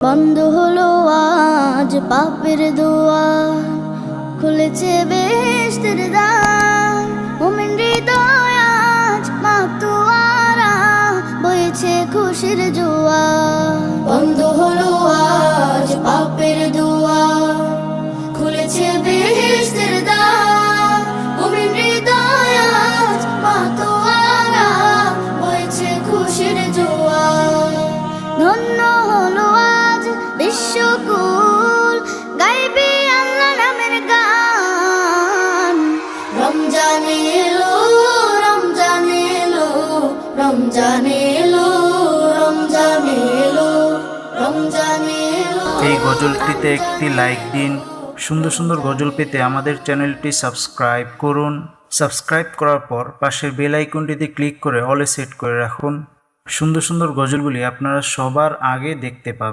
বন্ধ হলো আজ পাপের দুয়ার, খুলেছে বেহেশতের দ্বার। মুমিন হৃদয় আজ মাতোয়ারা, বইছে খুশির জোয়ার। বন্ধ হলো আজ পাপের দুয়ার, খুলেছে বেহেশতের দ্বার। মুমিন হৃদয় আজ মাতোয়ারা, বইছে খুশির জোয়ার। ধন্য হলো আজ বিশ্বকুল, গাইবে আল্লাহ নামের গান। রমজান এলো, রমজান এলো, রমজান এলো, রমজান এলো, রমজান এলো। এই গজলটিতে একটি লাইক দিন। সুন্দর সুন্দর গজল পেতে আমাদের চ্যানেলটি সাবস্ক্রাইব করুন। সাবস্ক্রাইব করার পর পাশের বেল আইকনটিতে ক্লিক করে অলে সেট করে রাখুন। সুন্দর সুন্দর গজলগুলি আপনারা সবার আগে দেখতে পাবেন।